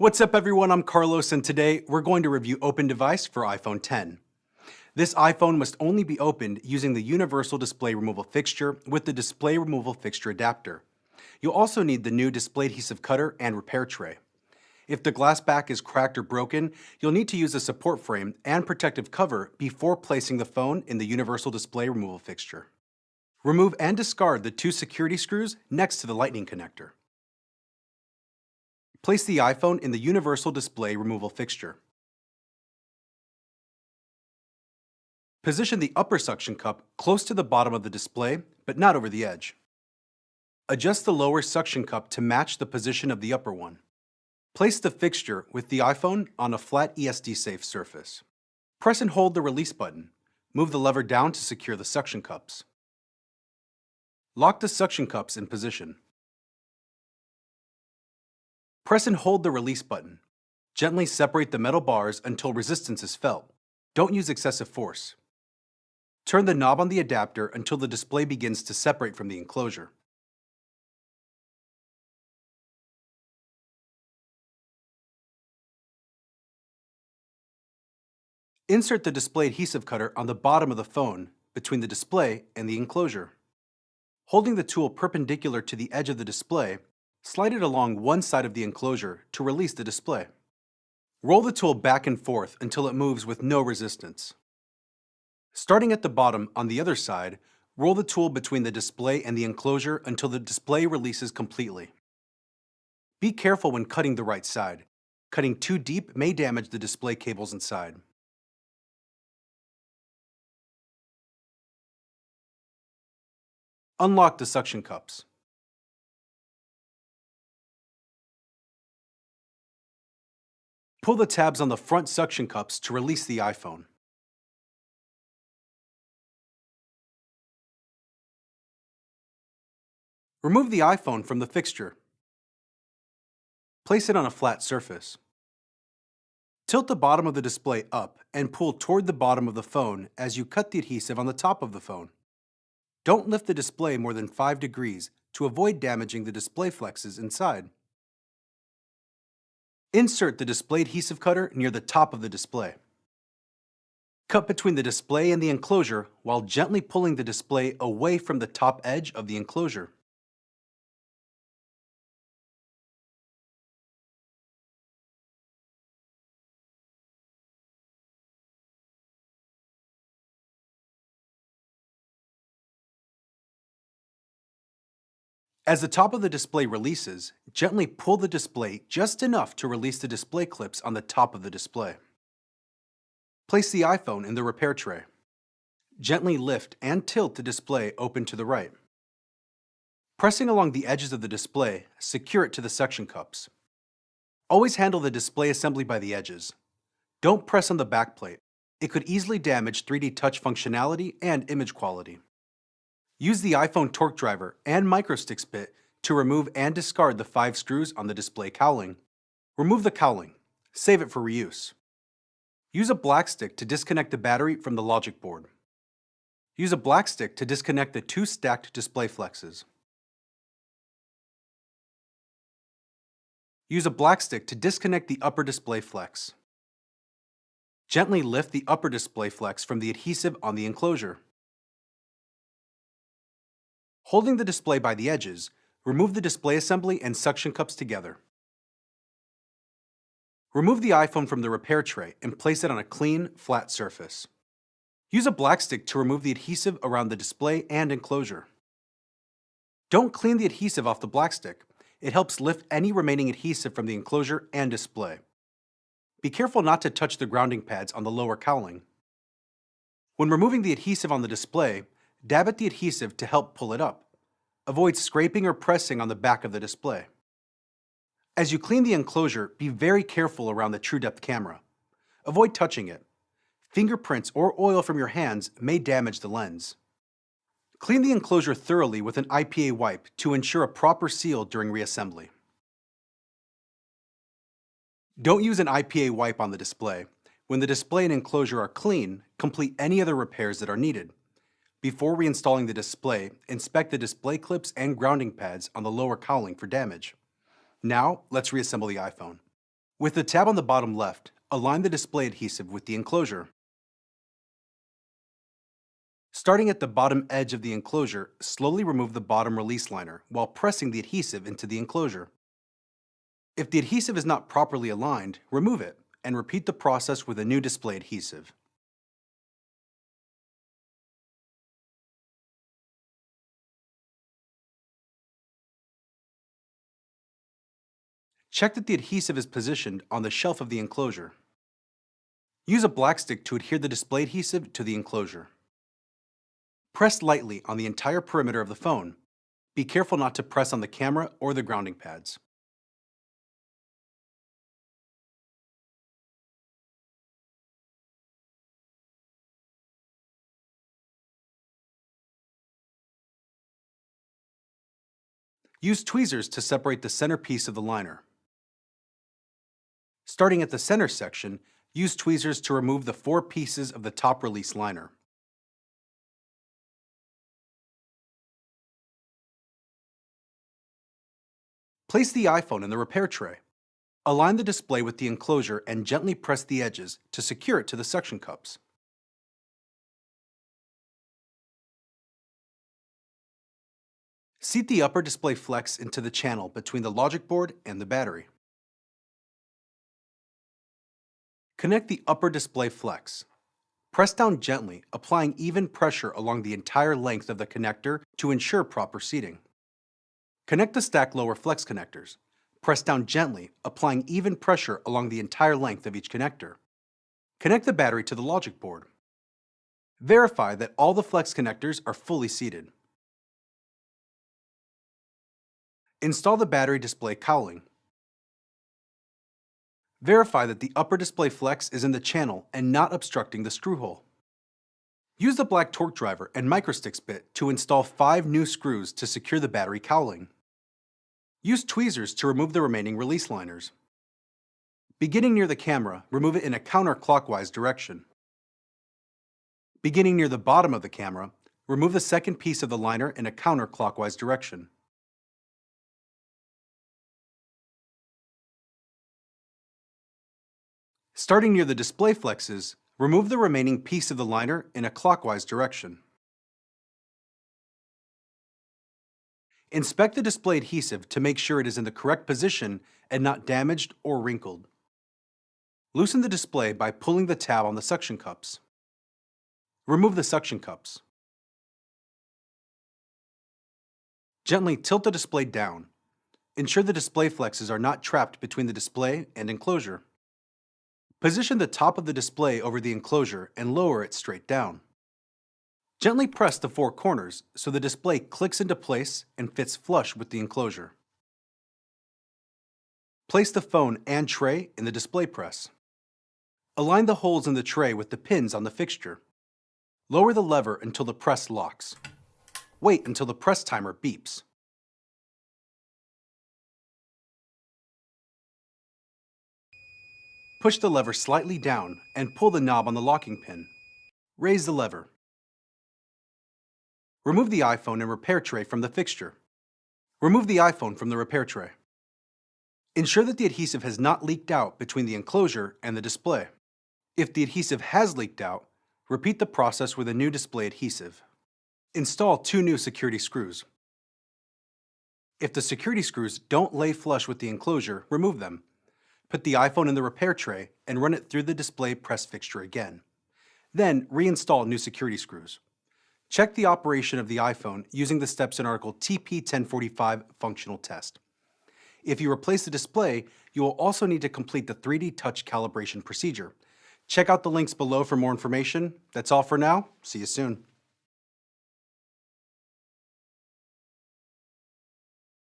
What's up everyone, I'm Carlos and today we're going to review Open Device for iPhone 10. This iPhone must only be opened using the Universal Display Removal Fixture with the Display Removal Fixture adapter. You'll also need the new display adhesive cutter and repair tray. If the glass back is cracked or broken, you'll need to use a support frame and protective cover before placing the phone in the Universal Display Removal Fixture. Remove and discard the two security screws next to the lightning connector. Place the iPhone in the Universal Display Removal Fixture. Position the upper suction cup close to the bottom of the display, but not over the edge. Adjust the lower suction cup to match the position of the upper one. Place the fixture with the iPhone on a flat ESD-safe surface. Press and hold the release button. Move the lever down to secure the suction cups. Lock the suction cups in position. Press and hold the release button. Gently separate the metal bars until resistance is felt. Don't use excessive force. Turn the knob on the adapter until the display begins to separate from the enclosure. Insert the display adhesive cutter on the bottom of the phone between the display and the enclosure. Holding the tool perpendicular to the edge of the display, slide it along one side of the enclosure to release the display. Roll the tool back and forth until it moves with no resistance. Starting at the bottom on the other side, roll the tool between the display and the enclosure until the display releases completely. Be careful when cutting the right side. Cutting too deep may damage the display cables inside. Unlock the suction cups. Pull the tabs on the front suction cups to release the iPhone. Remove the iPhone from the fixture. Place it on a flat surface. Tilt the bottom of the display up and pull toward the bottom of the phone as you cut the adhesive on the top of the phone. Don't lift the display more than 5 degrees to avoid damaging the display flexes inside. Insert the display adhesive cutter near the top of the display. Cut between the display and the enclosure while gently pulling the display away from the top edge of the enclosure. As the top of the display releases, gently pull the display just enough to release the display clips on the top of the display. Place the iPhone in the repair tray. Gently lift and tilt the display open to the right. Pressing along the edges of the display, secure it to the suction cups. Always handle the display assembly by the edges. Don't press on the backplate. It could easily damage 3D touch functionality and image quality. Use the iPhone torque driver and microsticks bit to remove and discard the 5 screws on the display cowling. Remove the cowling. Save it for reuse. Use a black stick to disconnect the battery from the logic board. Use a black stick to disconnect the 2 stacked display flexes. Use a black stick to disconnect the upper display flex. Gently lift the upper display flex from the adhesive on the enclosure. Holding the display by the edges, remove the display assembly and suction cups together. Remove the iPhone from the repair tray and place it on a clean, flat surface. Use a black stick to remove the adhesive around the display and enclosure. Don't clean the adhesive off the black stick. It helps lift any remaining adhesive from the enclosure and display. Be careful not to touch the grounding pads on the lower cowling. When removing the adhesive on the display, dab at the adhesive to help pull it up. Avoid scraping or pressing on the back of the display. As you clean the enclosure, be very careful around the TrueDepth camera. Avoid touching it. Fingerprints or oil from your hands may damage the lens. Clean the enclosure thoroughly with an IPA wipe to ensure a proper seal during reassembly. Don't use an IPA wipe on the display. When the display and enclosure are clean, complete any other repairs that are needed. Before reinstalling the display, inspect the display clips and grounding pads on the lower cowling for damage. Now, let's reassemble the iPhone. With the tab on the bottom left, align the display adhesive with the enclosure. Starting at the bottom edge of the enclosure, slowly remove the bottom release liner while pressing the adhesive into the enclosure. If the adhesive is not properly aligned, remove it and repeat the process with a new display adhesive. Check that the adhesive is positioned on the shelf of the enclosure. Use a black stick to adhere the display adhesive to the enclosure. Press lightly on the entire perimeter of the phone. Be careful not to press on the camera or the grounding pads. Use tweezers to separate the center piece of the liner. Starting at the center section, use tweezers to remove the 4 pieces of the top release liner. Place the iPhone in the repair tray. Align the display with the enclosure and gently press the edges to secure it to the suction cups. Seat the upper display flex into the channel between the logic board and the battery. Connect the upper display flex. Press down gently, applying even pressure along the entire length of the connector to ensure proper seating. Connect the stack lower flex connectors. Press down gently, applying even pressure along the entire length of each connector. Connect the battery to the logic board. Verify that all the flex connectors are fully seated. Install the battery display cowling. Verify that the upper display flex is in the channel and not obstructing the screw hole. Use the black torque driver and microsticks bit to install 5 new screws to secure the battery cowling. Use tweezers to remove the remaining release liners. Beginning near the camera, remove it in a counterclockwise direction. Beginning near the bottom of the camera, remove the second piece of the liner in a counterclockwise direction. Starting near the display flexes, remove the remaining piece of the liner in a clockwise direction. Inspect the display adhesive to make sure it is in the correct position and not damaged or wrinkled. Loosen the display by pulling the tab on the suction cups. Remove the suction cups. Gently tilt the display down. Ensure the display flexes are not trapped between the display and enclosure. Position the top of the display over the enclosure and lower it straight down. Gently press the 4 corners so the display clicks into place and fits flush with the enclosure. Place the phone and tray in the display press. Align the holes in the tray with the pins on the fixture. Lower the lever until the press locks. Wait until the press timer beeps. Push the lever slightly down and pull the knob on the locking pin. Raise the lever. Remove the iPhone and repair tray from the fixture. Remove the iPhone from the repair tray. Ensure that the adhesive has not leaked out between the enclosure and the display. If the adhesive has leaked out, repeat the process with a new display adhesive. Install 2 new security screws. If the security screws don't lay flush with the enclosure, remove them. Put the iPhone in the repair tray and run it through the display press fixture again. Then reinstall new security screws. Check the operation of the iPhone using the steps in Article TP1045 Functional Test. If you replace the display, you will also need to complete the 3D touch calibration procedure. Check out the links below for more information. That's all for now. See you soon.